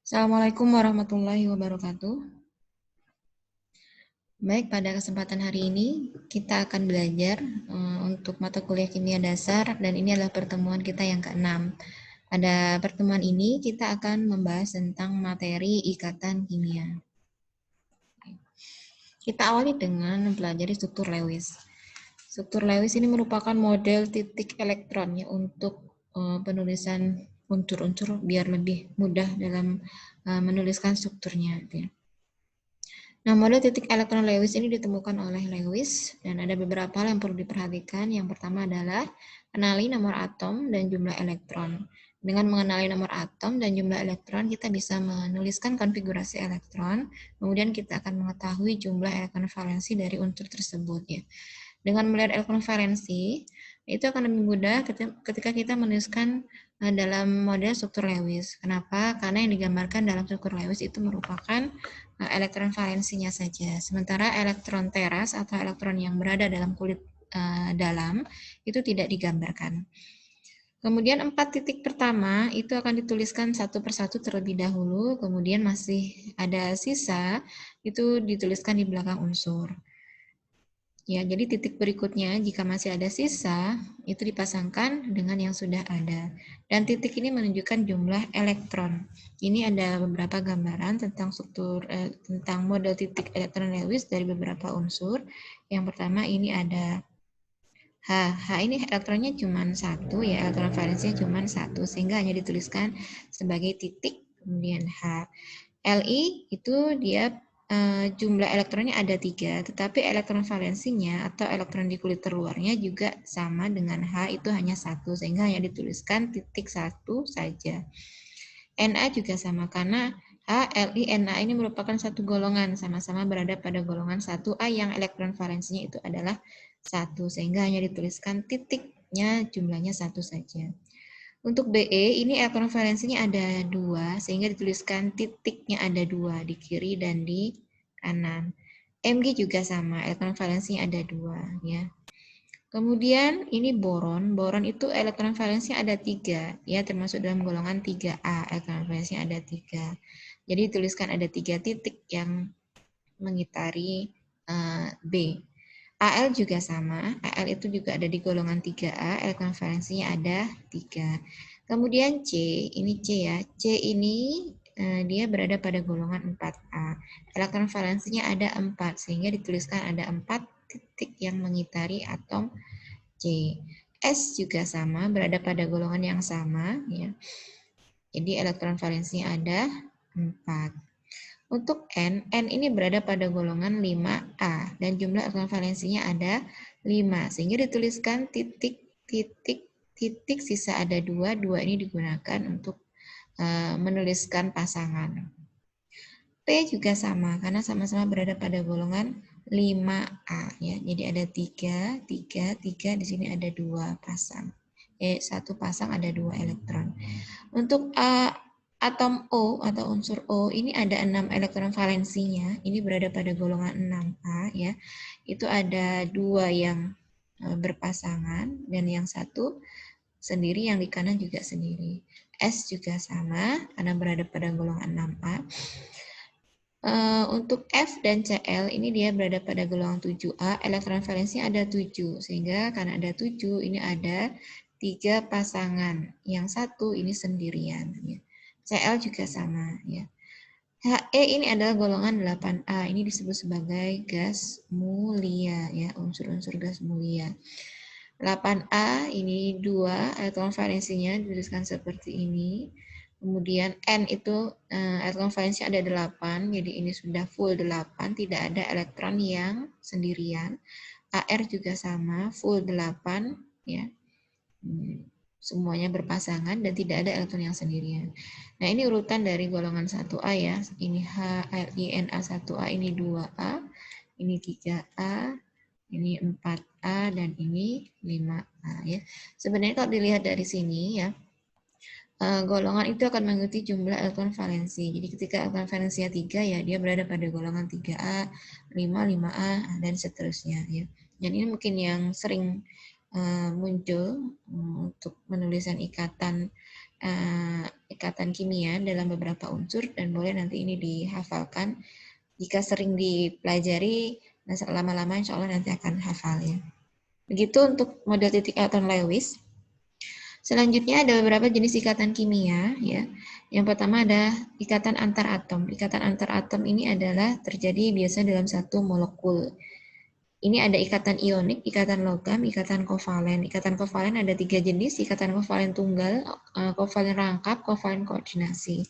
Assalamualaikum warahmatullahi wabarakatuh. Baik, pada kesempatan hari ini kita akan belajar untuk mata kuliah kimia dasar dan ini adalah pertemuan kita yang ke-6. Pada pertemuan ini kita akan membahas tentang materi ikatan kimia. Kita awali dengan mempelajari struktur Lewis. Struktur Lewis ini merupakan model titik elektronnya untuk penulisan unsur-unsur biar lebih mudah dalam menuliskan strukturnya. Nah, model titik elektron Lewis ini ditemukan oleh Lewis dan ada beberapa hal yang perlu diperhatikan. Yang pertama adalah kenali nomor atom dan jumlah elektron. Dengan mengenali nomor atom dan jumlah elektron, kita bisa menuliskan konfigurasi elektron. Kemudian kita akan mengetahui jumlah elektron valensi dari unsur tersebut ya. Dengan melihat elektron valensi, itu akan lebih mudah ketika kita menuliskan dalam model struktur Lewis. Kenapa? Karena yang digambarkan dalam struktur Lewis itu merupakan elektron valensinya saja. Sementara elektron teras atau elektron yang berada dalam kulit dalam itu tidak digambarkan. Kemudian 4 titik pertama itu akan dituliskan satu persatu terlebih dahulu, kemudian masih ada sisa itu dituliskan di belakang unsur. Ya, jadi titik berikutnya jika masih ada sisa itu dipasangkan dengan yang sudah ada. Dan titik ini menunjukkan jumlah elektron. Ini ada beberapa gambaran tentang struktur tentang model titik elektron Lewis dari beberapa unsur. Yang pertama ini ada H. H ini elektronnya cuma satu ya, elektron valensinya cuma satu sehingga hanya dituliskan sebagai titik kemudian H. Li itu dia jumlah elektronnya ada 3, tetapi elektron valensinya atau elektron di kulit terluarnya juga sama dengan H itu hanya 1, sehingga hanya dituliskan titik 1 saja. Na juga sama, karena H, Li, Na ini merupakan satu golongan, sama-sama berada pada golongan 1A yang elektron valensinya itu adalah 1, sehingga hanya dituliskan titiknya jumlahnya 1 saja. Untuk Be ini elektron valensinya ada 2 sehingga dituliskan titiknya ada 2 di kiri dan di kanan. Mg juga sama, elektron valensinya ada 2 ya. Kemudian ini boron, boron itu elektron valensinya ada 3 ya, termasuk dalam golongan 3A, elektron valensinya ada 3. Jadi dituliskan ada 3 titik yang mengitari B. Al juga sama, Al itu juga ada di golongan 3A, elektron valensinya ada 3. Kemudian C, ini C ya, C ini dia berada pada golongan 4A. Elektron valensinya ada 4, sehingga dituliskan ada 4 titik yang mengitari atom C. S juga sama, berada pada golongan yang sama ya. Jadi elektron valensinya ada 4. Untuk N ini berada pada golongan 5A dan jumlah elektron valensinya ada 5, sehingga dituliskan titik sisa ada 2, 2 ini digunakan untuk menuliskan pasangan. T juga sama, karena sama-sama berada pada golongan 5A ya. Jadi ada 3, 3, 3, di sini ada 2 pasang. Satu pasang ada 2 elektron. Untuk atom O atau unsur O ini ada 6 elektron valensinya. Ini berada pada golongan 6A ya. Itu ada 2 yang berpasangan dan yang satu sendiri, yang di kanan juga sendiri. S juga sama karena berada pada golongan 6A. Untuk F dan Cl ini dia berada pada golongan 7A, elektron valensinya ada 7, sehingga karena ada 7 ini ada 3 pasangan, yang satu ini sendirian ya. Cl juga sama ya. He ini adalah golongan 8A, ini disebut sebagai gas mulia ya, unsur-unsur gas mulia. 8A ini 2, elektron valensinya dituliskan seperti ini. Kemudian N itu elektron valensinya ada 8, jadi ini sudah full 8, tidak ada elektron yang sendirian. Ar juga sama, full 8 ya. Semuanya berpasangan dan tidak ada elektron yang sendirian. Nah, ini urutan dari golongan 1A ya. Ini H, Li, Na 1A, ini 2A, ini 3A, ini 4A, dan ini 5A ya. Sebenarnya kalau dilihat dari sini ya, golongan itu akan mengikuti jumlah elektron valensi. Jadi ketika elektron valensinya 3 ya, dia berada pada golongan 3A, 5, 5A, dan seterusnya ya. Dan ini mungkin yang sering muncul untuk penulisan ikatan ikatan kimia dalam beberapa unsur dan boleh nanti ini dihafalkan. Jika sering dipelajari, lama-lama insya Allah nanti akan hafal ya. Begitu untuk model titik elektron Lewis. Selanjutnya ada beberapa jenis ikatan kimia ya. Yang pertama ada ikatan antar atom. Ikatan antar atom ini adalah terjadi biasa dalam satu molekul. Ini ada ikatan ionik, ikatan logam, ikatan kovalen. Ikatan kovalen ada 3 jenis, ikatan kovalen tunggal, kovalen rangkap, kovalen koordinasi.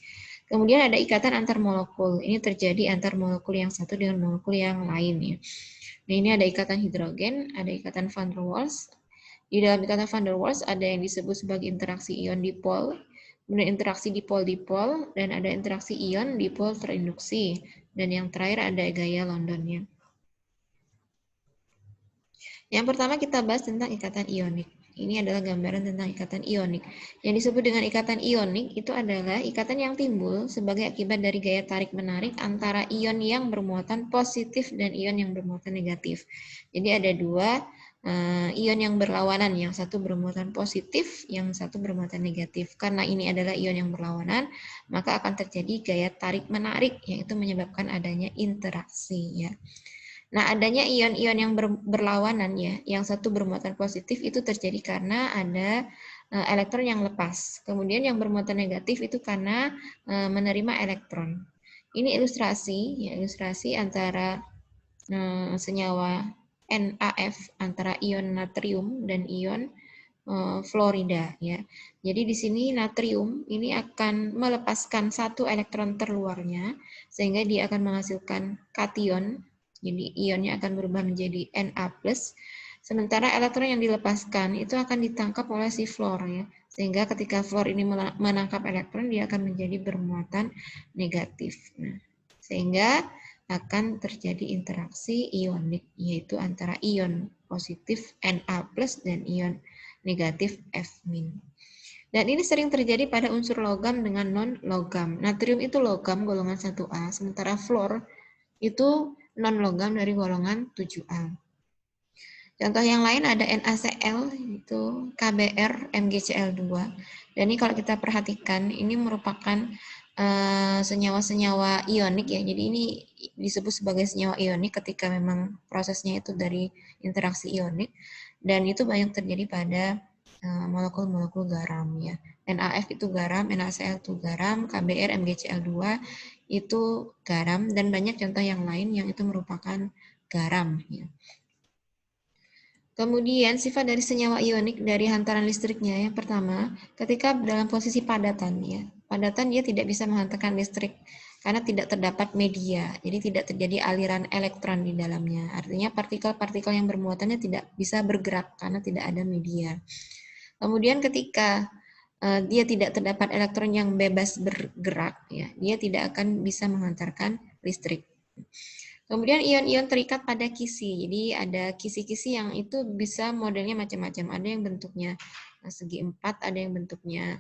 Kemudian ada ikatan antar molekul. Ini terjadi antar molekul yang satu dengan molekul yang lain ya. Nah, ini ada ikatan hidrogen, ada ikatan van der Waals. Di dalam ikatan van der Waals ada yang disebut sebagai interaksi ion dipol, kemudian interaksi dipol-dipol, dan ada interaksi ion dipol terinduksi. Dan yang terakhir ada gaya Londonnya. Yang pertama kita bahas tentang ikatan ionik. Ini adalah gambaran tentang ikatan ionik. Yang disebut dengan ikatan ionik itu adalah ikatan yang timbul sebagai akibat dari gaya tarik-menarik antara ion yang bermuatan positif dan ion yang bermuatan negatif. Jadi ada dua ion yang berlawanan, yang satu bermuatan positif, yang satu bermuatan negatif. Karena ini adalah ion yang berlawanan, maka akan terjadi gaya tarik-menarik, yang itu menyebabkan adanya interaksi ya. Nah, adanya ion-ion yang berlawanan ya, yang satu bermuatan positif itu terjadi karena ada elektron yang lepas. Kemudian yang bermuatan negatif itu karena menerima elektron. Ini ilustrasi, ya, ilustrasi antara senyawa NaF antara ion natrium dan ion fluorida ya. Jadi di sini natrium ini akan melepaskan satu elektron terluarnya sehingga dia akan menghasilkan kation. Jadi ionnya akan berubah menjadi Na+. Sementara elektron yang dilepaskan itu akan ditangkap oleh si fluor ya. Sehingga ketika fluor ini menangkap elektron dia akan menjadi bermuatan negatif. Nah, sehingga akan terjadi interaksi ionik yaitu antara ion positif Na+ dan ion negatif F-. Dan ini sering terjadi pada unsur logam dengan non-logam. Natrium itu logam golongan 1A, sementara fluor itu non-logam dari golongan 7A. Contoh yang lain ada NaCl, itu KBr, MgCl2. Dan ini kalau kita perhatikan, ini merupakan senyawa-senyawa ionik ya. Jadi ini disebut sebagai senyawa ionik ketika memang prosesnya itu dari interaksi ionik. Dan itu banyak terjadi pada molekul-molekul garam ya. NaF itu garam, NaCl itu garam, KBr, MgCl2 itu garam, dan banyak contoh yang lain yang itu merupakan garam ya. Kemudian sifat dari senyawa ionik dari hantaran listriknya, yang pertama, ketika dalam posisi padatan ya. Padatan dia tidak bisa menghantarkan listrik karena tidak terdapat media, jadi tidak terjadi aliran elektron di dalamnya. Artinya partikel-partikel yang bermuatannya tidak bisa bergerak karena tidak ada media. Kemudian ketika dia tidak terdapat elektron yang bebas bergerak, ya, dia tidak akan bisa menghantarkan listrik. Kemudian ion-ion terikat pada kisi. Jadi ada kisi-kisi yang itu bisa modelnya macam-macam. Ada yang bentuknya segi 4, ada yang bentuknya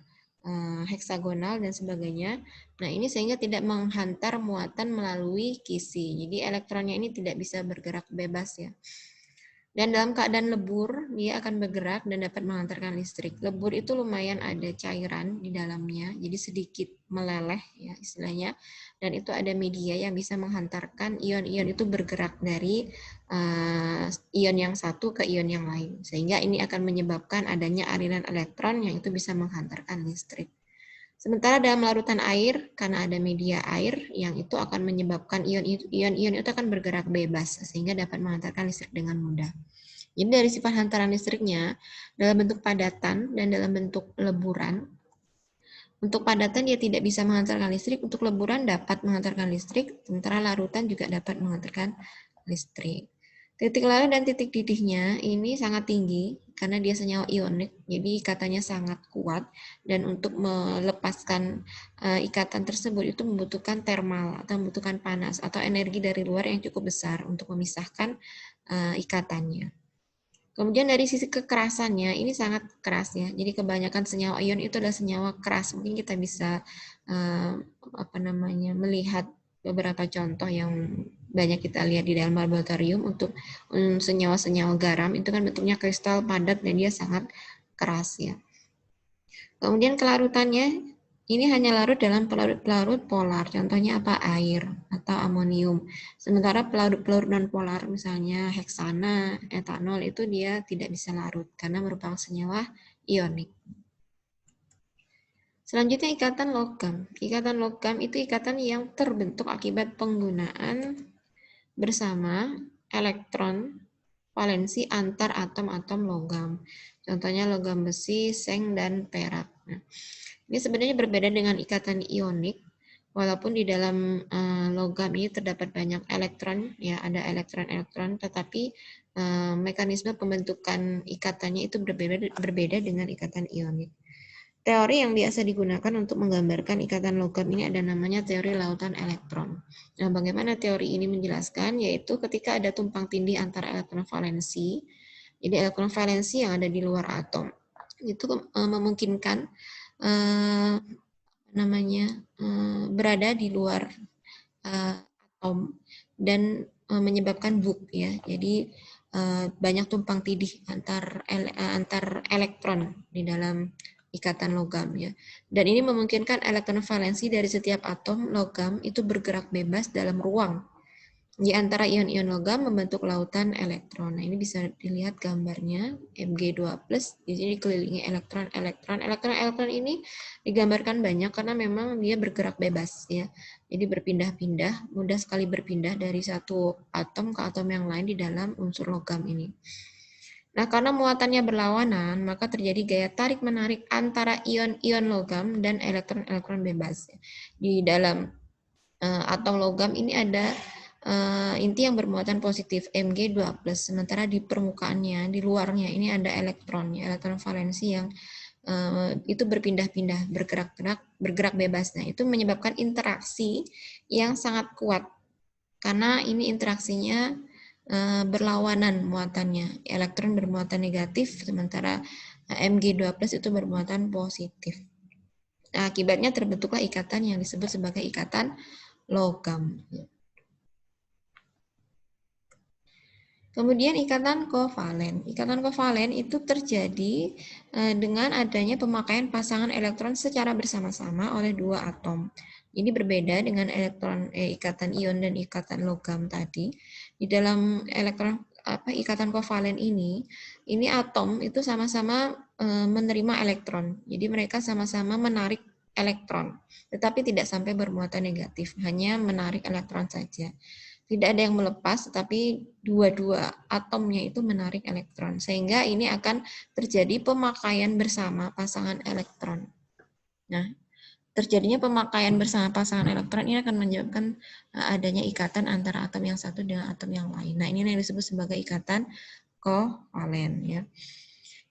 heksagonal dan sebagainya. Nah, ini sehingga tidak menghantar muatan melalui kisi. Jadi elektronnya ini tidak bisa bergerak bebas ya. Dan dalam keadaan lebur, dia akan bergerak dan dapat menghantarkan listrik. Lebur itu lumayan ada cairan di dalamnya, jadi sedikit meleleh ya istilahnya. Dan itu ada media yang bisa menghantarkan ion-ion itu bergerak dari ion yang satu ke ion yang lain. Sehingga ini akan menyebabkan adanya aliran elektron yang itu bisa menghantarkan listrik. Sementara dalam larutan air, karena ada media air yang itu akan menyebabkan ion-ion itu akan bergerak bebas, sehingga dapat menghantarkan listrik dengan mudah. Jadi dari sifat hantaran listriknya, dalam bentuk padatan dan dalam bentuk leburan, untuk padatan dia tidak bisa menghantarkan listrik, untuk leburan dapat menghantarkan listrik, sementara larutan juga dapat menghantarkan listrik. Titik lala dan titik didihnya ini sangat tinggi karena dia senyawa ionik, jadi ikatannya sangat kuat, dan untuk melepaskan ikatan tersebut itu membutuhkan termal atau membutuhkan panas atau energi dari luar yang cukup besar untuk memisahkan ikatannya. Kemudian dari sisi kekerasannya ini sangat keras ya. Jadi kebanyakan senyawa ion itu adalah senyawa keras. Mungkin kita bisa melihat beberapa contoh yang banyak kita lihat di dalam laboratorium untuk senyawa-senyawa garam itu kan bentuknya kristal padat dan dia sangat keras ya. Kemudian kelarutannya ini hanya larut dalam pelarut-pelarut polar, contohnya apa? Air atau amonium. Sementara pelarut-pelarut non-polar, misalnya heksana, etanol, itu dia tidak bisa larut karena merupakan senyawa ionik. Selanjutnya ikatan logam. Ikatan logam itu ikatan yang terbentuk akibat penggunaan bersama elektron valensi antar atom-atom logam. Contohnya logam besi, seng, dan perak. Nah, ini sebenarnya berbeda dengan ikatan ionik, walaupun di dalam logam ini terdapat banyak elektron, ya ada elektron-elektron, tetapi mekanisme pembentukan ikatannya itu berbeda dengan ikatan ionik. Teori yang biasa digunakan untuk menggambarkan ikatan logam ini ada namanya teori lautan elektron. Nah, bagaimana teori ini menjelaskan? Yaitu ketika ada tumpang tindih antara elektron valensi, jadi elektron valensi yang ada di luar atom, itu memungkinkan berada di luar atom dan menyebabkan book ya. Jadi banyak tumpang tindih antar elektron di dalam ikatan logam ya. Dan ini memungkinkan elektron valensi dari setiap atom logam itu bergerak bebas dalam ruang di antara ion-ion logam membentuk lautan elektron. Nah, ini bisa dilihat gambarnya Mg2+, di sini dikelilingi elektron-elektron. Elektron-elektron ini digambarkan banyak karena memang dia bergerak bebas ya. Jadi berpindah-pindah, mudah sekali berpindah dari satu atom ke atom yang lain di dalam unsur logam ini. Nah, karena muatannya berlawanan, maka terjadi gaya tarik-menarik antara ion-ion logam dan elektron-elektron bebas. Di dalam atom logam ini ada inti yang bermuatan positif Mg2+, sementara di permukaannya, di luarnya ini ada elektron valensi yang itu berpindah-pindah, bergerak bebas. Nah, itu menyebabkan interaksi yang sangat kuat karena ini interaksinya berlawanan muatannya. Elektron bermuatan negatif, sementara Mg2+ itu bermuatan positif. Nah, akibatnya terbentuklah ikatan yang disebut sebagai ikatan logam. Kemudian ikatan kovalen. Ikatan kovalen itu terjadi dengan adanya pemakaian pasangan elektron secara bersama-sama oleh dua atom. Ini berbeda dengan ikatan ion dan ikatan logam tadi. Di dalam ikatan kovalen ini atom itu sama-sama menerima elektron. Jadi mereka sama-sama menarik elektron, tetapi tidak sampai bermuatan negatif, hanya menarik elektron saja. Tidak ada yang melepas, tetapi dua-dua atomnya itu menarik elektron. Sehingga ini akan terjadi pemakaian bersama pasangan elektron. Nah, terjadinya pemakaian bersama pasangan elektron ini akan menyebabkan adanya ikatan antara atom yang satu dengan atom yang lain. Nah, ini yang disebut sebagai ikatan kovalen. Ya.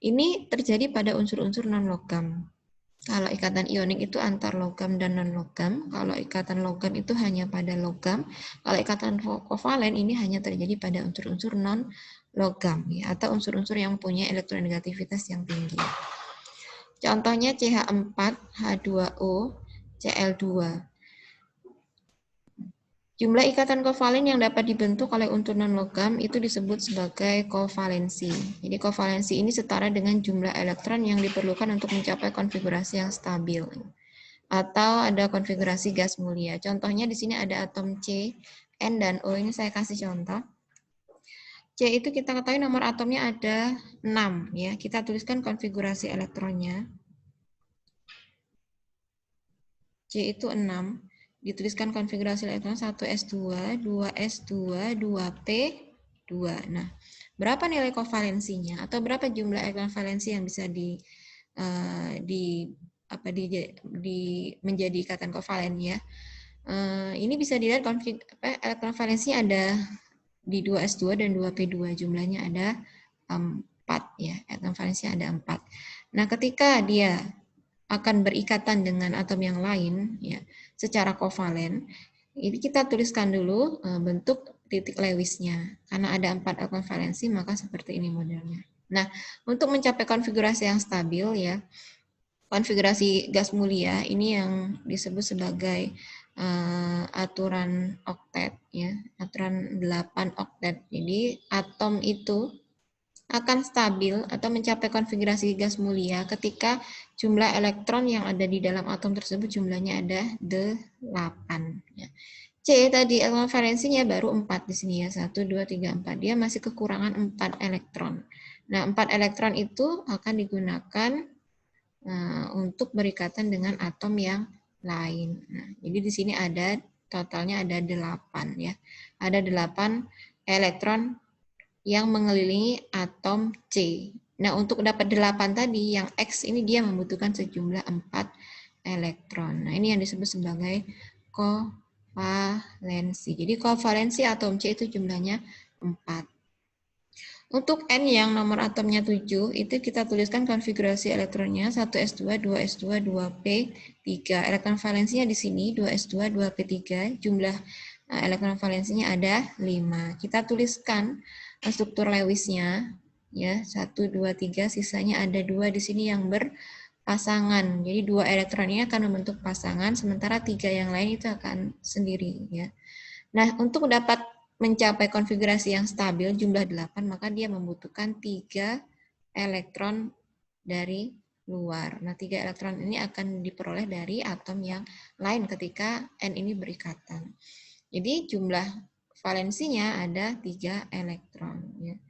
Ini terjadi pada unsur-unsur non-logam. Kalau ikatan ionik itu antar logam dan non-logam. Kalau ikatan logam itu hanya pada logam. Kalau ikatan kovalen ini hanya terjadi pada unsur-unsur non-logam ya, atau unsur-unsur yang punya elektronegativitas yang tinggi. Contohnya CH4, H2O, Cl2. Jumlah ikatan kovalen yang dapat dibentuk oleh unsur non-logam itu disebut sebagai kovalensi. Jadi kovalensi ini setara dengan jumlah elektron yang diperlukan untuk mencapai konfigurasi yang stabil. Atau ada konfigurasi gas mulia. Contohnya di sini ada atom C, N, dan O. Ini saya kasih contoh. C itu kita ketahui nomor atomnya ada 6. Ya. Kita tuliskan konfigurasi elektronnya. C itu 6. Dituliskan konfigurasi elektron 1s2, 2s2, 2p2. Nah, berapa nilai kovalensinya atau berapa jumlah elektron valensi yang bisa menjadi ikatan kovalen ya. Ini bisa dilihat elektron valensinya ada di 2s2 dan 2p2, jumlahnya ada 4 ya. Elektron valensinya ada 4. Nah, ketika dia akan berikatan dengan atom yang lain ya secara kovalen, ini kita tuliskan dulu bentuk titik Lewisnya. Karena ada 4 elektron valensi, maka seperti ini modelnya. Nah, untuk mencapai konfigurasi yang stabil ya, konfigurasi gas mulia ini yang disebut sebagai aturan oktet ya, aturan 8 oktet. Jadi atom itu akan stabil atau mencapai konfigurasi gas mulia ketika jumlah elektron yang ada di dalam atom tersebut jumlahnya ada 8. Ya. C tadi elektron valensinya baru 4 di sini ya. 1, 2, 3, 4. Dia masih kekurangan 4 elektron. Nah, 4 elektron itu akan digunakan untuk berikatan dengan atom yang lain. Nah, jadi di sini ada totalnya ada 8 ya. Ada 8 elektron yang mengelilingi atom C. Nah, untuk dapat 8 tadi, yang X ini dia membutuhkan sejumlah 4 elektron. Nah, ini yang disebut sebagai kovalensi. Jadi kovalensi atom C itu jumlahnya 4. Untuk N yang nomor atomnya 7, itu kita tuliskan konfigurasi elektronnya 1s2, 2s2, 2p3. Elektron valensinya di sini 2s2, 2p3. Jumlah elektron valensinya ada 5. Kita tuliskan struktur Lewisnya ya, 1, 2, 3, sisanya ada 2 di sini yang berpasangan. Jadi 2 elektron ini akan membentuk pasangan, sementara 3 yang lain itu akan sendiri ya. Nah, untuk dapat mencapai konfigurasi yang stabil jumlah 8, maka dia membutuhkan 3 elektron dari luar. Nah, 3 elektron ini akan diperoleh dari atom yang lain ketika N ini berikatan. Jadi jumlah valensinya ada 3 elektron ya.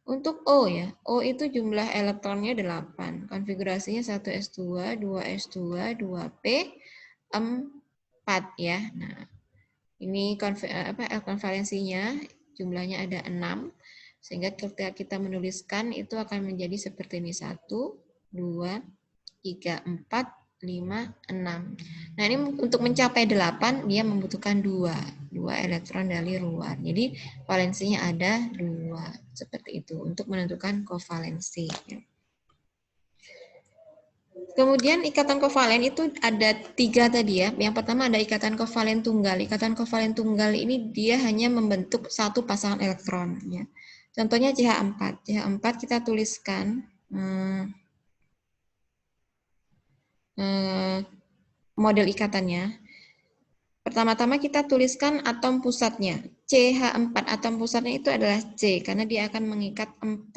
Untuk O ya, O itu jumlah elektronnya 8. Konfigurasinya 1s2, 2s2, 2p4 ya. Nah, ini elektron valensinya jumlahnya ada 6, sehingga ketika kita menuliskan itu akan menjadi seperti ini 1, 2, 3, 4, 5, 6. Nah, ini untuk mencapai 8 dia membutuhkan 2 elektron dari luar. Jadi valensinya ada 2 seperti itu untuk menentukan kovalensi. Kemudian ikatan kovalen itu ada 3 tadi ya. Yang pertama ada ikatan kovalen tunggal. Ikatan kovalen tunggal ini dia hanya membentuk satu pasangan elektron. Ya. Contohnya CH4. CH4 kita tuliskan model ikatannya. Pertama-tama kita tuliskan atom pusatnya. CH4 atom pusatnya itu adalah C karena dia akan mengikat 4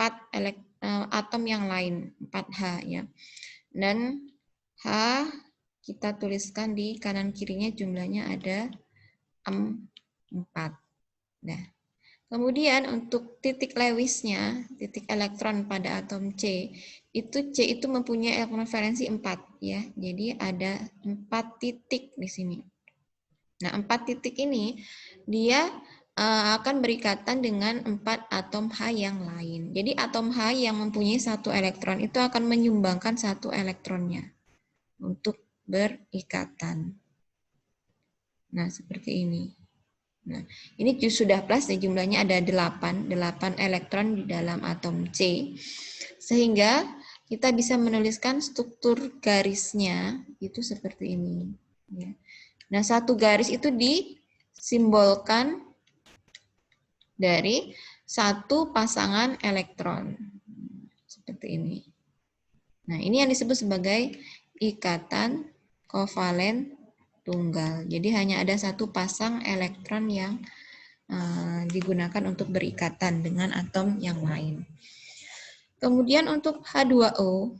atom yang lain, 4H ya. Dan H kita tuliskan di kanan kirinya jumlahnya ada 4. Nah, kemudian untuk titik Lewisnya, titik elektron pada atom C itu mempunyai elektron valensi 4 ya. Jadi ada 4 titik di sini. Nah, 4 titik ini dia akan berikatan dengan 4 atom H yang lain. Jadi atom H yang mempunyai 1 elektron itu akan menyumbangkan 1 elektronnya untuk berikatan. Nah, seperti ini. Nah, ini sudah plus ya, jumlahnya ada 8 elektron di dalam atom C. Sehingga kita bisa menuliskan struktur garisnya itu seperti ini. Ya. Nah, satu garis itu disimbolkan dari satu pasangan elektron. Seperti ini. Nah, ini yang disebut sebagai ikatan kovalen tunggal. Jadi hanya ada satu pasang elektron yang digunakan untuk berikatan dengan atom yang lain. Kemudian untuk H2O,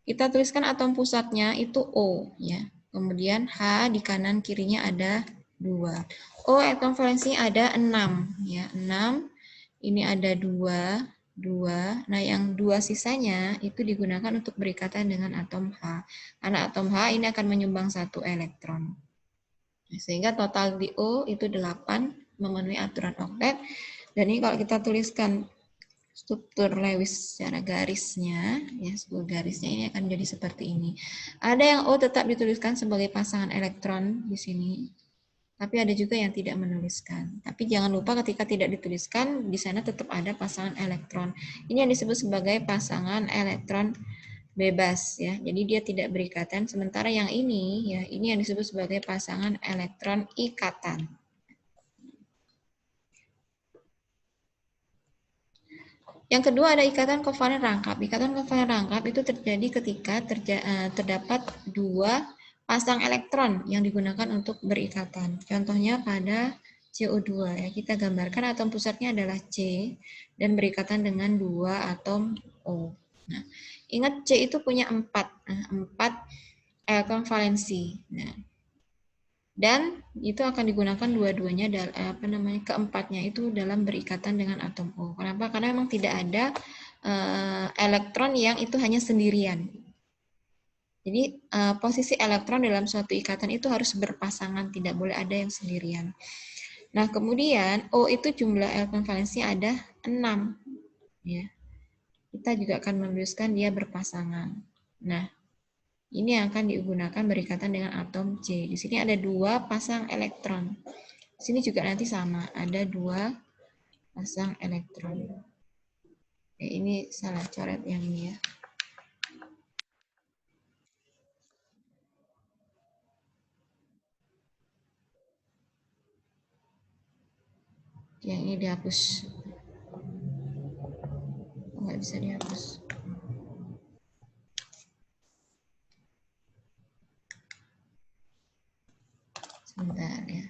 kita tuliskan atom pusatnya itu O ya. Kemudian H di kanan kirinya ada 2. O elektron valensinya ada 6 ya. 6. Ini ada 2. Nah, yang 2 sisanya itu digunakan untuk berikatan dengan atom H. Karena atom H ini akan menyumbang 1 elektron. Sehingga total di O itu 8 memenuhi aturan oktet. Dan ini kalau kita tuliskan struktur Lewis secara garisnya, ya struktur garisnya ini akan menjadi seperti ini. Ada yang O tetap dituliskan sebagai pasangan elektron di sini, tapi ada juga yang tidak menuliskan. Tapi jangan lupa ketika tidak dituliskan, di sana tetap ada pasangan elektron. Ini yang disebut sebagai pasangan elektron bebas ya. Jadi dia tidak berikatan. Sementara yang ini ya, ini yang disebut sebagai pasangan elektron ikatan. Yang kedua ada ikatan kovalen rangkap. Ikatan kovalen rangkap itu terjadi ketika terdapat 2 pasang elektron yang digunakan untuk berikatan. Contohnya pada CO2 ya. Kita gambarkan atom pusatnya adalah C dan berikatan dengan 2 atom O. Nah, ingat C itu punya 4. Nah, 4 elektron valensi. Nah, dan itu akan digunakan dua-duanya keempatnya itu dalam berikatan dengan atom O. Kenapa? Karena memang tidak ada elektron yang itu hanya sendirian. Jadi posisi elektron dalam suatu ikatan itu harus berpasangan, tidak boleh ada yang sendirian. Nah, kemudian O itu jumlah elektron valensinya ada 6. Ya. Kita juga akan menuliskan dia berpasangan. Nah, ini yang akan digunakan berikatan dengan atom C. Di sini ada 2 pasang elektron. Di sini juga nanti sama, ada 2 pasang elektron. Ini salah coret yang ini ya. Yang ini dihapus. Nggak bisa dihapus. Sebentar ya.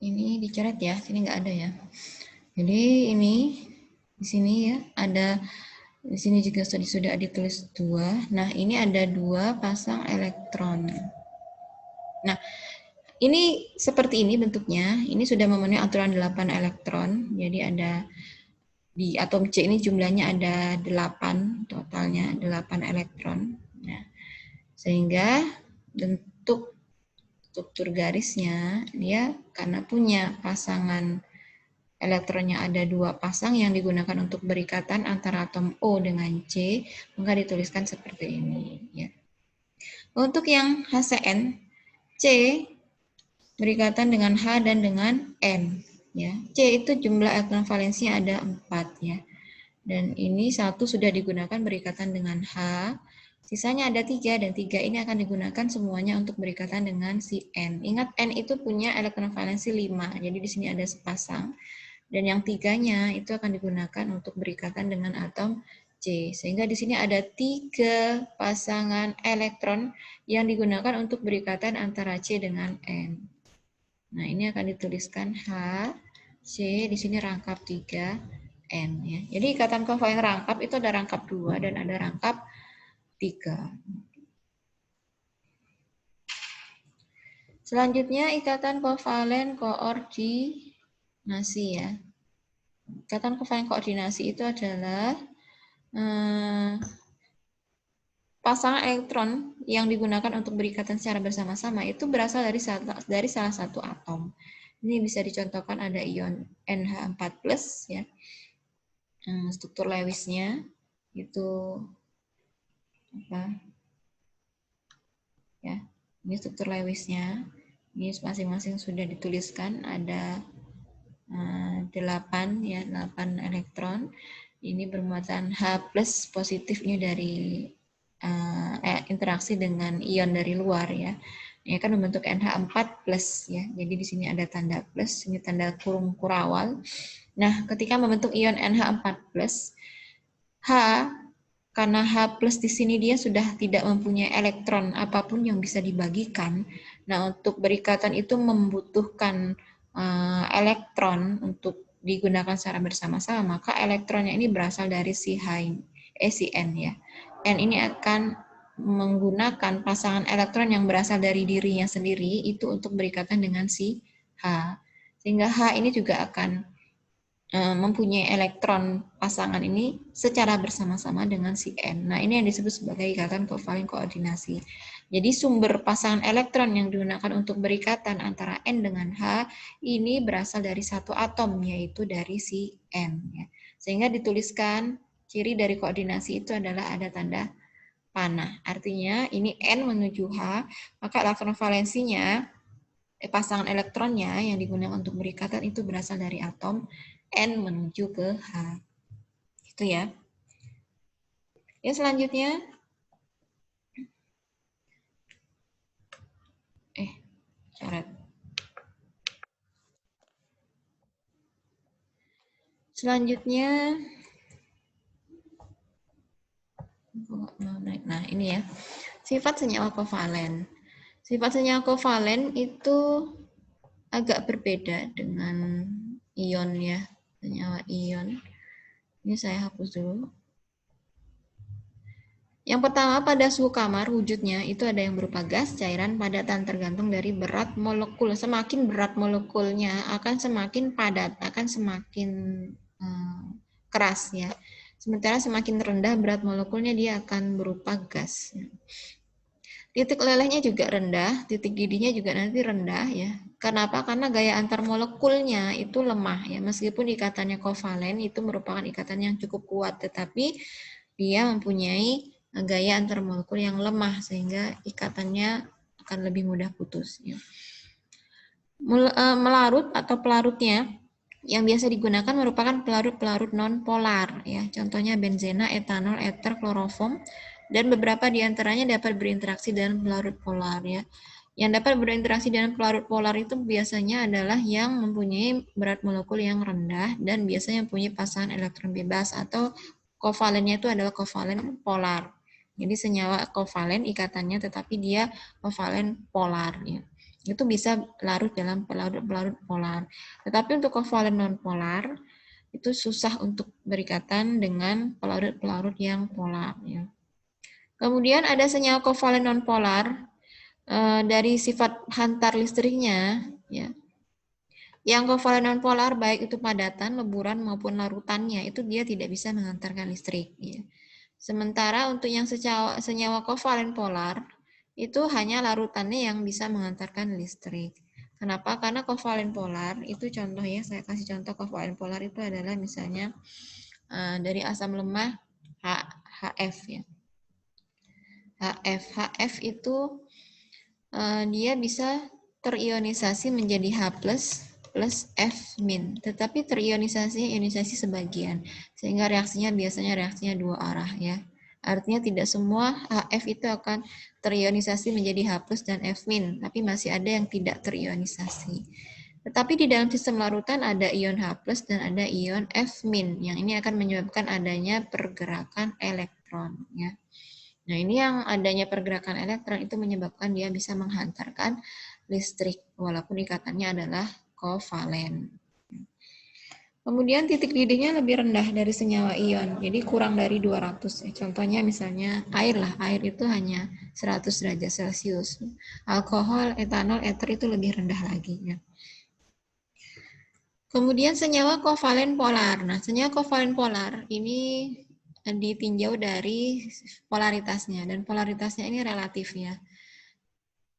Ini dicoret ya, sini nggak ada ya. Jadi ini di sini ya ada, di sini juga sudah ditulis 2. Nah, ini ada 2 pasang elektron. Nah, ini seperti ini bentuknya. Ini sudah memenuhi aturan 8 elektron. Jadi ada di atom C ini jumlahnya ada 8, totalnya 8 elektron. Nah, sehingga bentuk struktur garisnya dia karena punya pasangan elektronnya ada 2 pasang yang digunakan untuk berikatan antara atom O dengan C, maka dituliskan seperti ini ya. Untuk yang HCN, C berikatan dengan H dan dengan N ya. C itu jumlah elektron valensinya ada 4 ya. Dan ini 1 sudah digunakan berikatan dengan H, sisanya ada 3 dan 3 ini akan digunakan semuanya untuk berikatan dengan si N. Ingat N itu punya elektron valensi 5, jadi di sini ada sepasang. Dan yang 3-nya itu akan digunakan untuk berikatan dengan atom C. Sehingga di sini ada 3 pasangan elektron yang digunakan untuk berikatan antara C dengan N. Nah, ini akan dituliskan H, C, di sini rangkap 3, N. Ya. Jadi ikatan kovalen rangkap itu ada rangkap 2 dan ada rangkap 3. Selanjutnya ikatan kovalen koordinasi ya. Ikatan kovalen koordinasi itu adalah pasangan elektron yang digunakan untuk berikatan secara bersama-sama itu berasal dari salah satu atom. Ini bisa dicontohkan ada ion NH4+ ya. Struktur Lewisnya itu apa? Ya. Ini struktur Lewisnya. Ini masing-masing sudah dituliskan ada 8 ya, 8 elektron. Ini bermuatan H+ positifnya dari interaksi dengan ion dari luar ya. Ini kan membentuk NH4+ ya. Jadi di sini ada tanda plus, ini tanda kurung kurawal. Nah, ketika membentuk ion NH4+, H karena H+ di sini dia sudah tidak mempunyai elektron apapun yang bisa dibagikan. Nah, untuk berikatan itu membutuhkan elektron untuk digunakan secara bersama-sama, maka elektronnya ini berasal dari si N ya. N ini akan menggunakan pasangan elektron yang berasal dari dirinya sendiri itu untuk berikatan dengan si H. Sehingga H ini juga akan mempunyai elektron pasangan ini secara bersama-sama dengan si N. Nah, ini yang disebut sebagai ikatan kovalen koordinasi. Jadi sumber pasangan elektron yang digunakan untuk berikatan antara N dengan H ini berasal dari satu atom, yaitu dari si N. Ya. Sehingga dituliskan ciri dari koordinasi itu adalah ada tanda panah. Artinya ini N menuju H, maka elektron valensinya, pasangan elektronnya yang digunakan untuk berikatan itu berasal dari atom N menuju ke H. Itu ya. Ya, selanjutnya. Coret. Selanjutnya, nah ini ya, sifat senyawa kovalen. Sifat senyawa kovalen itu agak berbeda dengan ion ya, senyawa ion. Ini saya hapus dulu. Yang pertama, pada suhu kamar wujudnya itu ada yang berupa gas, cairan, padatan, tergantung dari berat molekul. Semakin berat molekulnya akan semakin padat, akan semakin keras ya. Sementara semakin rendah berat molekulnya dia akan berupa gas. Titik lelehnya juga rendah, titik didihnya juga nanti rendah ya. Kenapa? Karena gaya antar molekulnya itu lemah ya. Meskipun ikatannya kovalen itu merupakan ikatan yang cukup kuat, tetapi dia mempunyai gaya antar molekul yang lemah sehingga ikatannya akan lebih mudah putus ya. Melarut atau pelarutnya yang biasa digunakan merupakan pelarut-pelarut non-polar ya. Contohnya benzena, etanol, eter, kloroform, dan beberapa diantaranya dapat berinteraksi dengan pelarut polar ya. Yang dapat berinteraksi dengan pelarut polar itu biasanya adalah yang mempunyai berat molekul yang rendah dan biasanya mempunyai pasangan elektron bebas, atau kovalennya itu adalah kovalen polar. Jadi senyawa kovalen ikatannya tetapi dia kovalen polar ya. Itu bisa larut dalam pelarut-pelarut polar. Tetapi untuk kovalen non-polar itu susah untuk berikatan dengan pelarut-pelarut yang polar ya. Kemudian ada senyawa kovalen non-polar dari sifat hantar listriknya ya. Yang kovalen non-polar baik itu padatan, leburan maupun larutannya itu dia tidak bisa mengantarkan listrik ya. Sementara untuk yang senyawa kovalen polar itu hanya larutannya yang bisa mengantarkan listrik. Kenapa? Karena kovalen polar itu contoh ya, saya kasih contoh kovalen polar itu adalah misalnya dari asam lemah HF ya. HF itu dia bisa terionisasi menjadi H+ plus F-, tetapi terionisasinya ionisasi sebagian, sehingga reaksinya biasanya reaksinya dua arah ya. Artinya tidak semua HF itu akan terionisasi menjadi H+ dan F-, tapi masih ada yang tidak terionisasi. Tetapi di dalam sistem larutan ada ion H+ dan ada ion F-, yang ini akan menyebabkan adanya pergerakan elektron ya. Nah, ini yang adanya pergerakan elektron itu menyebabkan dia bisa menghantarkan listrik walaupun ikatannya adalah kovalen. Kemudian titik didihnya lebih rendah dari senyawa ion, jadi kurang dari 200. Contohnya misalnya air lah, air itu hanya 100 derajat Celcius. Alkohol, etanol, eter itu lebih rendah lagi ya. Kemudian senyawa kovalen polar. Nah, senyawa kovalen polar ini ditinjau dari polaritasnya, dan polaritasnya ini relatif ya.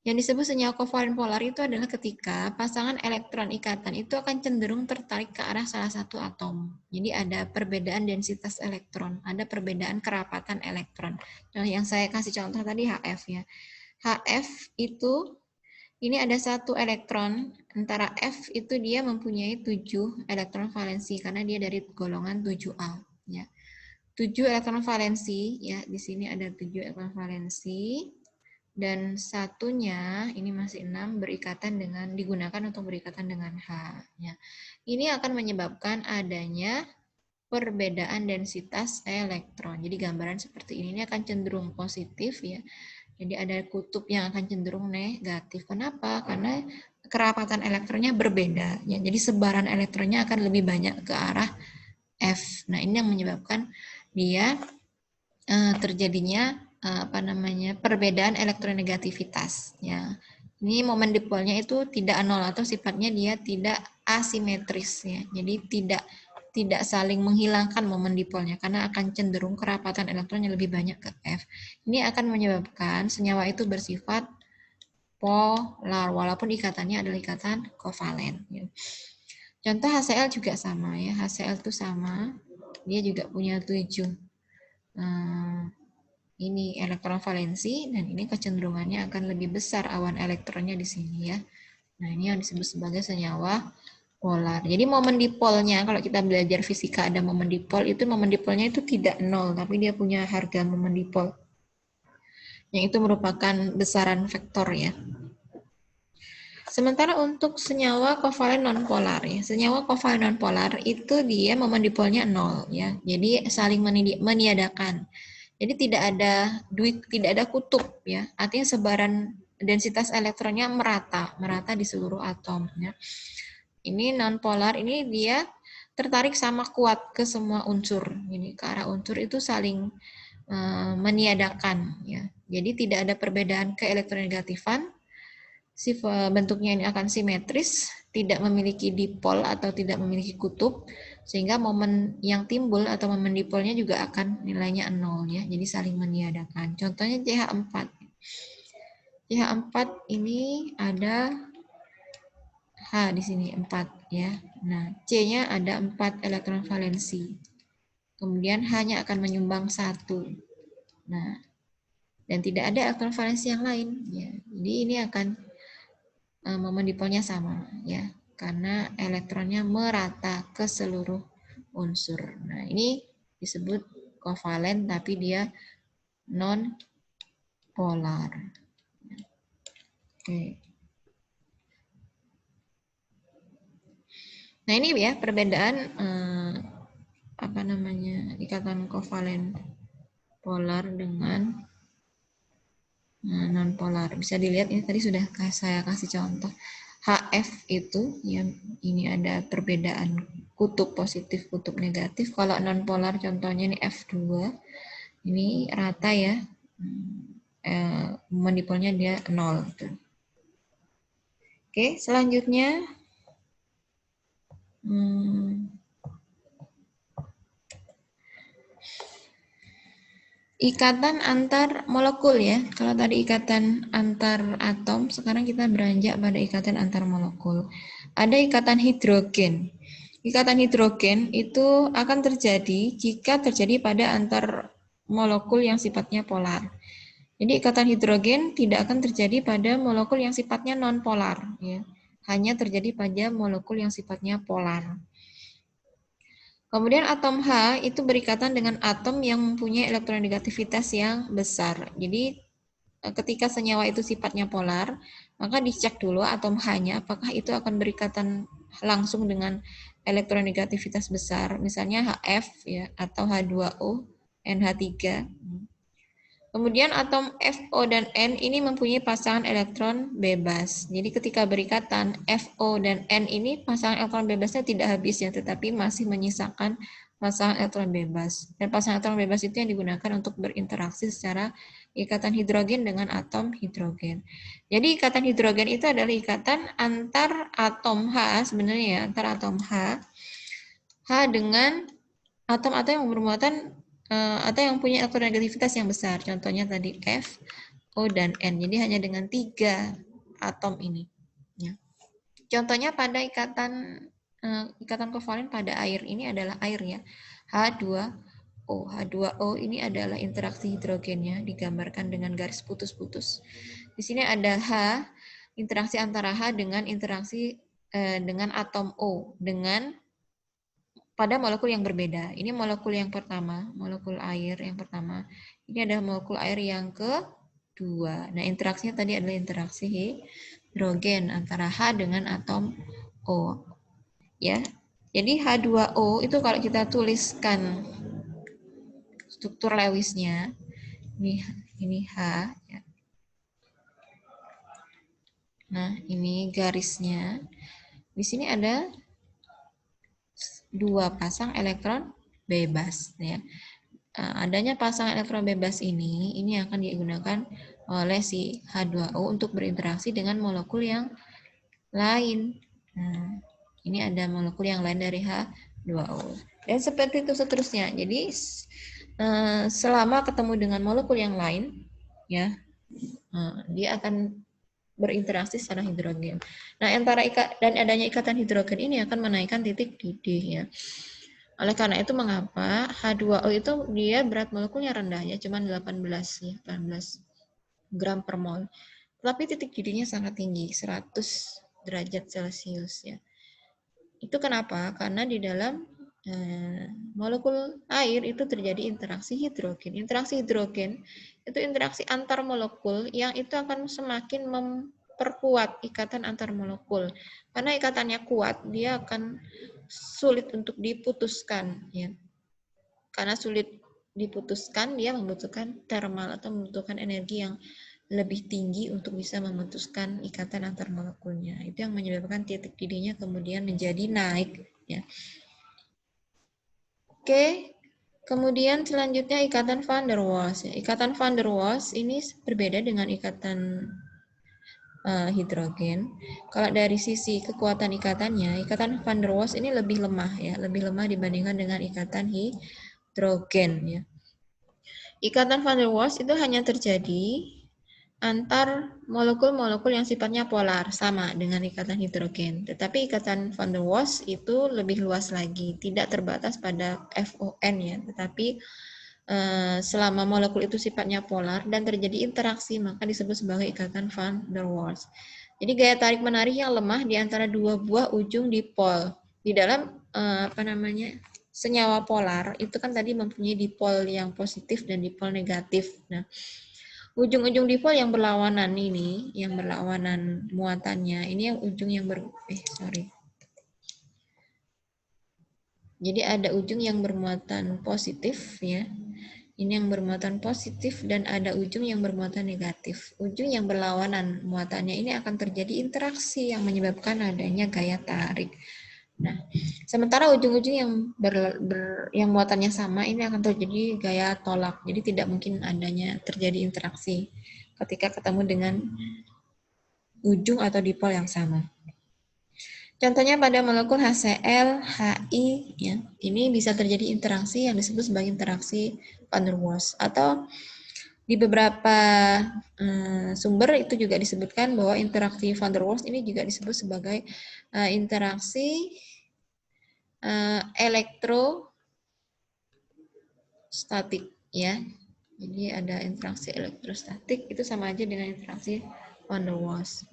Yang disebut senyawa kovalen polar itu adalah ketika pasangan elektron ikatan itu akan cenderung tertarik ke arah salah satu atom. Jadi ada perbedaan densitas elektron, ada perbedaan kerapatan elektron. Nah, yang saya kasih contoh tadi HF ya. HF itu ini ada satu elektron, antara F itu dia mempunyai 7 elektron valensi karena dia dari golongan 7A ya. 7 elektron valensi ya, di sini ada 7 elektron valensi. Dan satunya ini masih 6 berikatan dengan digunakan untuk berikatan dengan H ya. Ini akan menyebabkan adanya perbedaan densitas elektron. Jadi gambaran seperti ini akan cenderung positif ya. Jadi ada kutub yang akan cenderung negatif. Kenapa? Karena kerapatan elektronnya berbeda ya. Jadi sebaran elektronnya akan lebih banyak ke arah F. Nah, ini yang menyebabkan dia terjadinya perbedaan elektronegativitas ya. Ini momen dipolnya itu tidak nol atau sifatnya dia tidak asimetris ya. Jadi tidak saling menghilangkan momen dipolnya karena akan cenderung kerapatan elektronnya lebih banyak ke F. Ini akan menyebabkan senyawa itu bersifat polar walaupun ikatannya adalah ikatan kovalen ya. Contoh HCl juga sama ya. HCl itu sama. Dia juga punya 7 ini elektron valensi, dan ini kecenderungannya akan lebih besar awan elektronnya di sini ya. Nah, ini yang disebut sebagai senyawa polar. Jadi momen dipolnya, kalau kita belajar fisika ada momen dipol, itu momen dipolnya itu tidak nol, tapi dia punya harga momen dipol. Yang itu merupakan besaran vektor ya. Sementara untuk senyawa kovalen nonpolar ya, senyawa kovalen nonpolar itu dia momen dipolnya nol ya. Jadi saling meniadakan. Jadi tidak ada kutub ya. Artinya sebaran densitas elektronnya merata di seluruh atom ya. Ini nonpolar, ini dia tertarik sama kuat ke semua unsur. Ini ke arah unsur itu saling meniadakan ya. Jadi tidak ada perbedaan keelektronegatifan. Bentuknya ini akan simetris, tidak memiliki dipol atau tidak memiliki kutub, sehingga momen yang timbul atau momen dipolnya juga akan nilainya 0 ya. Jadi saling meniadakan. Contohnya CH4. CH4 ini ada H di sini 4 ya. Nah, C-nya ada 4 elektron valensi. Kemudian H-nya akan menyumbang 1. Nah, dan tidak ada elektron valensi yang lain ya. Jadi ini akan momen dipolnya sama ya, karena elektronnya merata ke seluruh unsur. Nah, ini disebut kovalen tapi dia non polar. Oke. Nah, ini ya perbedaan ikatan kovalen polar dengan non polar. Bisa dilihat ini tadi sudah saya kasih contoh. HF itu yang ini ada perbedaan kutub positif, kutub negatif. Kalau non polar contohnya ini F2. Ini rata ya. Dipolnya dia 0 gitu. Oke, selanjutnya ikatan antar molekul ya. Kalau tadi ikatan antar atom, sekarang kita beranjak pada ikatan antar molekul. Ada ikatan hidrogen. Ikatan hidrogen itu akan terjadi jika terjadi pada antar molekul yang sifatnya polar. Jadi ikatan hidrogen tidak akan terjadi pada molekul yang sifatnya non-polar. Ya. Hanya terjadi pada molekul yang sifatnya polar. Kemudian atom H itu berikatan dengan atom yang mempunyai elektronegativitas yang besar. Jadi ketika senyawa itu sifatnya polar, maka dicek dulu atom H-nya apakah itu akan berikatan langsung dengan elektronegativitas besar, misalnya HF ya atau H2O, NH3. Kemudian atom FO dan N ini mempunyai pasangan elektron bebas. Jadi ketika berikatan FO dan N ini pasangan elektron bebasnya tidak habis ya, tetapi masih menyisakan pasangan elektron bebas. Dan pasangan elektron bebas itu yang digunakan untuk berinteraksi secara ikatan hidrogen dengan atom hidrogen. Jadi ikatan hidrogen itu adalah ikatan antar atom H sebenarnya ya, antar atom H dengan atom-atom yang bermuatan atau yang punya elektronegativitas yang besar. Contohnya tadi F, O, dan N. Jadi hanya dengan 3 atom ini. Ya. Contohnya pada ikatan kovalen pada air ini adalah air ya. H2O. H2O ini adalah interaksi hidrogennya digambarkan dengan garis putus-putus. Di sini ada H, interaksi antara H dengan interaksi dengan atom O dengan pada molekul yang berbeda. Ini molekul yang pertama, molekul air yang pertama. Ini adalah molekul air yang kedua. Nah, interaksinya tadi adalah interaksi hidrogen antara H dengan atom O. Ya. Jadi H2O itu kalau kita tuliskan struktur Lewisnya, ini H ya. Nah, ini garisnya. Di sini ada 2 pasang elektron bebas ya. Adanya pasangan elektron bebas ini akan digunakan oleh si H2O untuk berinteraksi dengan molekul yang lain. Nah, ini ada molekul yang lain dari H2O. Dan seperti itu seterusnya. Jadi selama ketemu dengan molekul yang lain, ya, dia akan berinteraksi secara hidrogen. Nah, dan adanya ikatan hidrogen ini akan menaikkan titik didih ya. Oleh karena itu mengapa H2O itu dia berat molekulnya rendah ya, cuma 18 gram per mol. Tapi titik didihnya sangat tinggi, 100 derajat Celcius ya. Itu kenapa? Karena di dalam molekul air itu terjadi interaksi hidrogen. Interaksi hidrogen itu interaksi antar molekul yang itu akan semakin memperkuat ikatan antar molekul. Karena ikatannya kuat, dia akan sulit untuk diputuskan, ya. Karena sulit diputuskan, dia membutuhkan thermal atau membutuhkan energi yang lebih tinggi untuk bisa memutuskan ikatan antar molekulnya. Itu yang menyebabkan titik didihnya kemudian menjadi naik, ya. Oke, kemudian selanjutnya ikatan van der Waals. Ikatan van der Waals ini berbeda dengan ikatan hidrogen. Kalau dari sisi kekuatan ikatannya, ikatan van der Waals ini lebih lemah, ya, lebih lemah dibandingkan dengan ikatan hidrogen, ya. Ikatan van der Waals itu hanya terjadi antar molekul-molekul yang sifatnya polar, sama dengan ikatan hidrogen. Tetapi ikatan van der Waals itu lebih luas lagi, tidak terbatas pada FON, ya, tetapi selama molekul itu sifatnya polar dan terjadi interaksi, maka disebut sebagai ikatan van der Waals. Jadi gaya tarik menarik yang lemah di antara dua buah ujung dipol. Di dalam senyawa polar itu kan tadi mempunyai dipol yang positif dan dipol negatif. Nah, ujung-ujung dipol yang berlawanan ini, yang berlawanan muatannya, ini yang ujung yang Jadi ada ujung yang bermuatan positif, ya. Ini yang bermuatan positif dan ada ujung yang bermuatan negatif. Ujung yang berlawanan muatannya ini akan terjadi interaksi yang menyebabkan adanya gaya tarik. Nah, sementara ujung-ujung yang muatannya sama ini akan terjadi gaya tolak. Jadi tidak mungkin adanya terjadi interaksi ketika ketemu dengan ujung atau dipol yang sama. Contohnya pada molekul HCl, HI, ya, ini bisa terjadi interaksi yang disebut sebagai interaksi van der Waals. Atau di beberapa sumber itu juga disebutkan bahwa interaksi van der Waals ini juga disebut sebagai interaksi elektrostatik, ya. Jadi ada interaksi elektrostatik itu sama aja dengan interaksi van der Waals.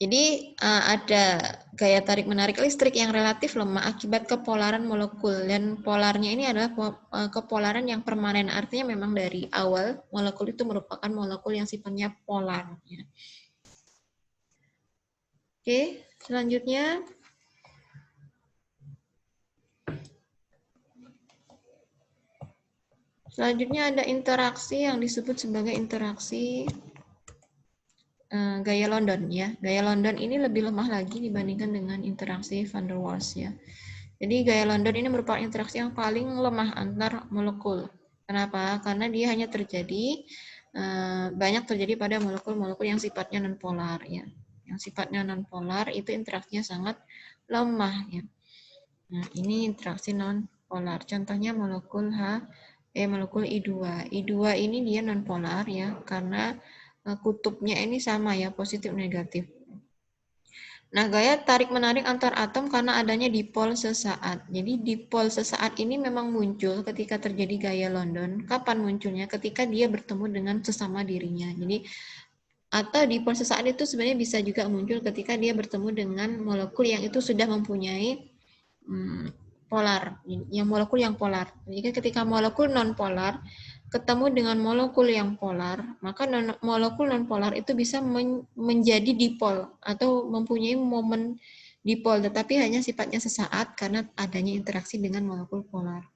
Jadi ada gaya tarik menarik listrik yang relatif lemah akibat kepolaran molekul, dan polarnya ini adalah kepolaran yang permanen, artinya memang dari awal molekul itu merupakan molekul yang sifatnya polar. Ya. Oke, selanjutnya ada interaksi yang disebut sebagai interaksi gaya London, ya. Gaya London ini lebih lemah lagi dibandingkan dengan interaksi van der Waals, ya. Jadi gaya London ini merupakan interaksi yang paling lemah antar molekul. Kenapa? Karena dia hanya banyak terjadi pada molekul-molekul yang sifatnya nonpolar, ya. Yang sifatnya nonpolar itu interaksinya sangat lemah, ya. Nah, ini interaksi nonpolar. Contohnya molekul molekul I2. I2 ini dia nonpolar, ya, karena kutubnya ini sama, ya, positif negatif. Nah, gaya tarik menarik antar atom karena adanya dipol sesaat. Jadi dipol sesaat ini memang muncul ketika terjadi gaya London. Kapan munculnya? Ketika dia bertemu dengan sesama dirinya. Jadi atau dipol sesaat itu sebenarnya bisa juga muncul ketika dia bertemu dengan molekul yang itu sudah mempunyai polar, yang molekul yang polar. Jadi ketika molekul non polar ketemu dengan molekul yang polar, maka molekul non-polar itu bisa menjadi dipol atau mempunyai momen dipol, tetapi hanya sifatnya sesaat karena adanya interaksi dengan molekul polar.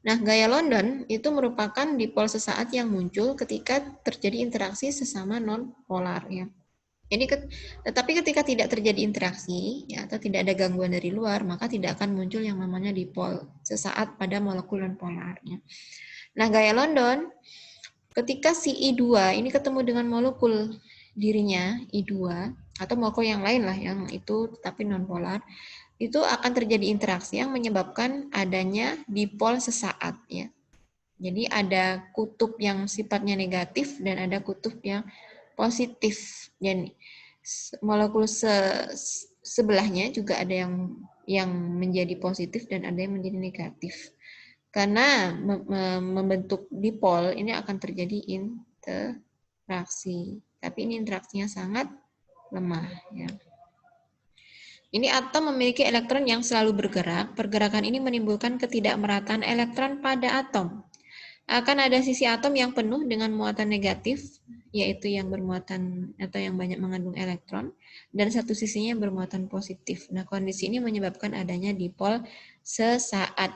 Nah, gaya London itu merupakan dipol sesaat yang muncul ketika terjadi interaksi sesama non-polar, ya. Jadi, tetapi ketika tidak terjadi interaksi, ya, atau tidak ada gangguan dari luar, maka tidak akan muncul yang namanya dipol sesaat pada molekul non-polar, ya. Nah, gaya London, ketika si I2 ini ketemu dengan molekul dirinya, I2, atau molekul yang lain lah yang itu tetapi nonpolar, itu akan terjadi interaksi yang menyebabkan adanya dipol sesaat, ya. Jadi ada kutub yang sifatnya negatif dan ada kutub yang positif. Dan molekul sebelahnya juga ada yang menjadi positif dan ada yang menjadi negatif. Karena membentuk dipol ini akan terjadi interaksi. Tapi ini interaksinya sangat lemah, ya. Ini atom memiliki elektron yang selalu bergerak. Pergerakan ini menimbulkan ketidakmerataan elektron pada atom. Akan ada sisi atom yang penuh dengan muatan negatif, yaitu yang bermuatan atau yang banyak mengandung elektron, dan satu sisinya yang bermuatan positif. Nah, kondisi ini menyebabkan adanya dipol sesaat.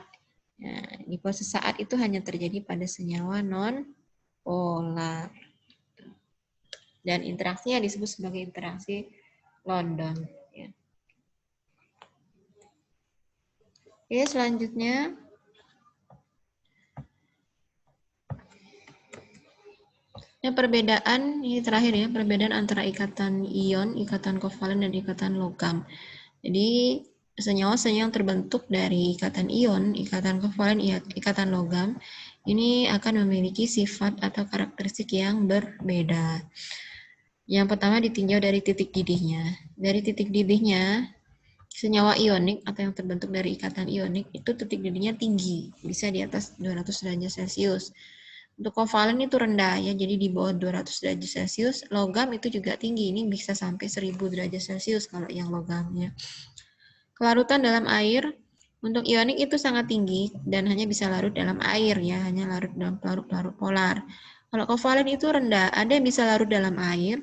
Nah, dipol sesaat itu hanya terjadi pada senyawa non-polar. Dan interaksinya disebut sebagai interaksi London. Ya. Oke, selanjutnya perbedaan ini terakhir ya, perbedaan antara ikatan ion, ikatan kovalen dan ikatan logam. Jadi senyawa-senyawa yang terbentuk dari ikatan ion, ikatan kovalen, ikatan logam ini akan memiliki sifat atau karakteristik yang berbeda. Yang pertama ditinjau dari titik didihnya. Dari titik didihnya senyawa ionik atau yang terbentuk dari ikatan ionik itu titik didihnya tinggi, bisa di atas 200 derajat Celcius. Untuk kovalen itu rendah ya, jadi di bawah 200 derajat Celcius. Logam itu juga tinggi, ini bisa sampai 1000 derajat Celcius kalau yang logamnya. Kelarutan dalam air untuk ionik itu sangat tinggi dan hanya bisa larut dalam air ya, hanya larut dalam pelarut-pelarut polar. Kalau kovalen itu rendah, ada yang bisa larut dalam air,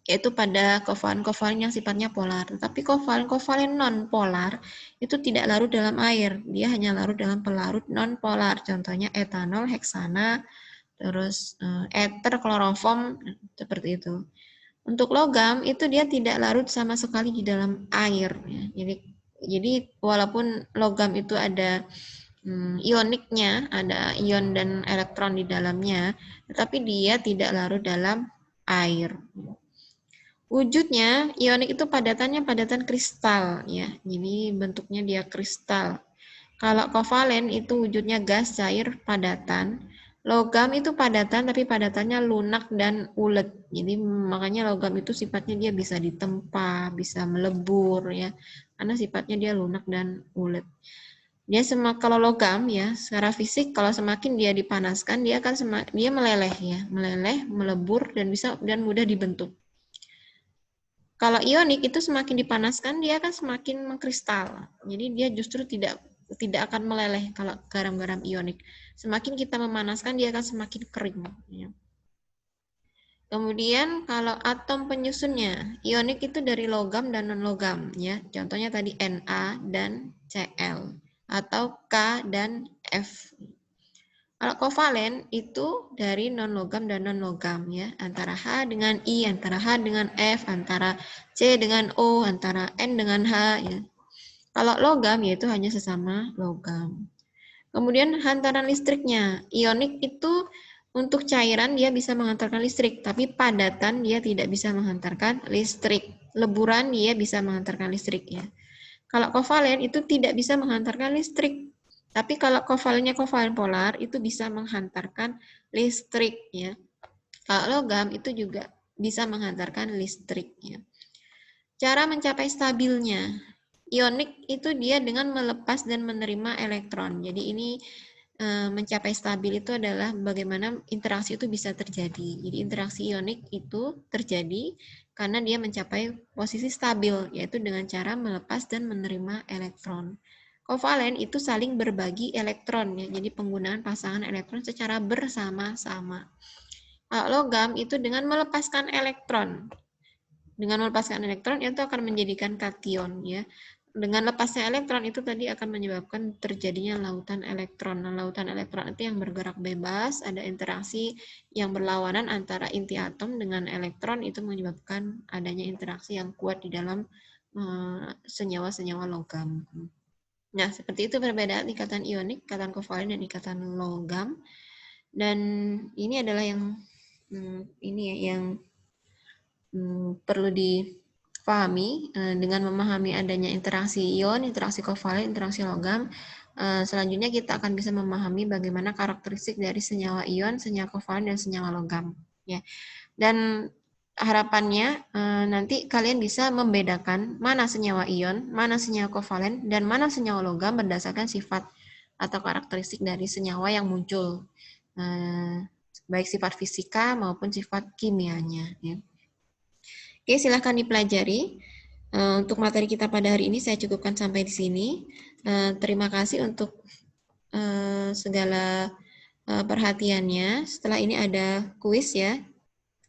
yaitu pada kovalen-kovalen yang sifatnya polar. Tetapi kovalen-kovalen non-polar itu tidak larut dalam air, dia hanya larut dalam pelarut non-polar. Contohnya etanol, heksana, terus ether, kloroform, seperti itu. Untuk logam itu dia tidak larut sama sekali di dalam air. Ya. Jadi walaupun logam itu ada ioniknya, ada ion dan elektron di dalamnya, tetapi dia tidak larut dalam air. Wujudnya, ionik itu padatannya padatan kristal, ya. Jadi bentuknya dia kristal. Kalau kovalen itu wujudnya gas, cair, padatan. Logam itu padatan, tapi padatannya lunak dan ulet. Jadi makanya logam itu sifatnya dia bisa ditempa, bisa melebur, ya. Karena sifatnya dia lunak dan ulet. Kalau logam ya, secara fisik kalau semakin dia dipanaskan, dia meleleh ya, meleleh, melebur dan mudah dibentuk. Kalau ionik itu semakin dipanaskan dia akan semakin mengkristal. Jadi dia justru tidak akan meleleh kalau garam-garam ionik. Semakin kita memanaskan dia akan semakin kering. Ya. Kemudian kalau atom penyusunnya, ionik itu dari logam dan non-logam ya. Contohnya tadi Na dan Cl atau K dan F. Kalau kovalen itu dari non-logam dan non-logam ya, antara H dengan I, antara H dengan F, antara C dengan O, antara N dengan H ya. Kalau logam yaitu hanya sesama logam. Kemudian hantaran listriknya, ionik itu untuk cairan dia bisa menghantarkan listrik, tapi padatan dia tidak bisa menghantarkan listrik. Leburan dia bisa menghantarkan listrik ya. Kalau kovalen itu tidak bisa menghantarkan listrik. Tapi kalau kovalennya kovalen polar itu bisa menghantarkan listrik ya. Kalau logam itu juga bisa menghantarkan listrik ya. Cara mencapai stabilnya. Ionik itu dia dengan melepas dan menerima elektron. Jadi ini mencapai stabil itu adalah bagaimana interaksi itu bisa terjadi. Jadi interaksi ionik itu terjadi karena dia mencapai posisi stabil, yaitu dengan cara melepas dan menerima elektron. Kovalen itu saling berbagi elektron, ya. Jadi penggunaan pasangan elektron secara bersama-sama. Kalau logam itu dengan melepaskan elektron. Dengan melepaskan elektron itu akan menjadikan kation, ya. Dengan lepasnya elektron itu tadi akan menyebabkan terjadinya lautan elektron. Nah, lautan elektron itu yang bergerak bebas, ada interaksi yang berlawanan antara inti atom dengan elektron, itu menyebabkan adanya interaksi yang kuat di dalam senyawa-senyawa logam. Nah, seperti itu perbedaan ikatan ionik, ikatan kovalen, dan ikatan logam. Dan ini adalah yang perlu dipahami dengan memahami adanya interaksi ion, interaksi kovalen, interaksi logam. Selanjutnya kita akan bisa memahami bagaimana karakteristik dari senyawa ion, senyawa kovalen, dan senyawa logam. Ya. Dan harapannya nanti kalian bisa membedakan mana senyawa ion, mana senyawa kovalen, dan mana senyawa logam berdasarkan sifat atau karakteristik dari senyawa yang muncul, baik sifat fisika maupun sifat kimianya. Ya. Oke, silahkan dipelajari. Untuk materi kita pada hari ini saya cukupkan sampai di sini. Terima kasih untuk segala perhatiannya. Setelah ini ada kuis ya.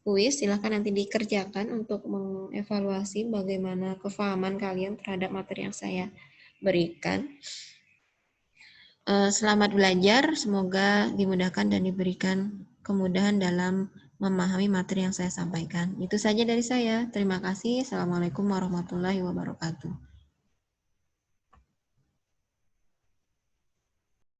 Kuis silahkan nanti dikerjakan untuk mengevaluasi bagaimana kefahaman kalian terhadap materi yang saya berikan. Selamat belajar, semoga dimudahkan dan diberikan kemudahan dalam memahami materi yang saya sampaikan. Itu saja dari saya. Terima kasih. Assalamualaikum warahmatullahi wabarakatuh.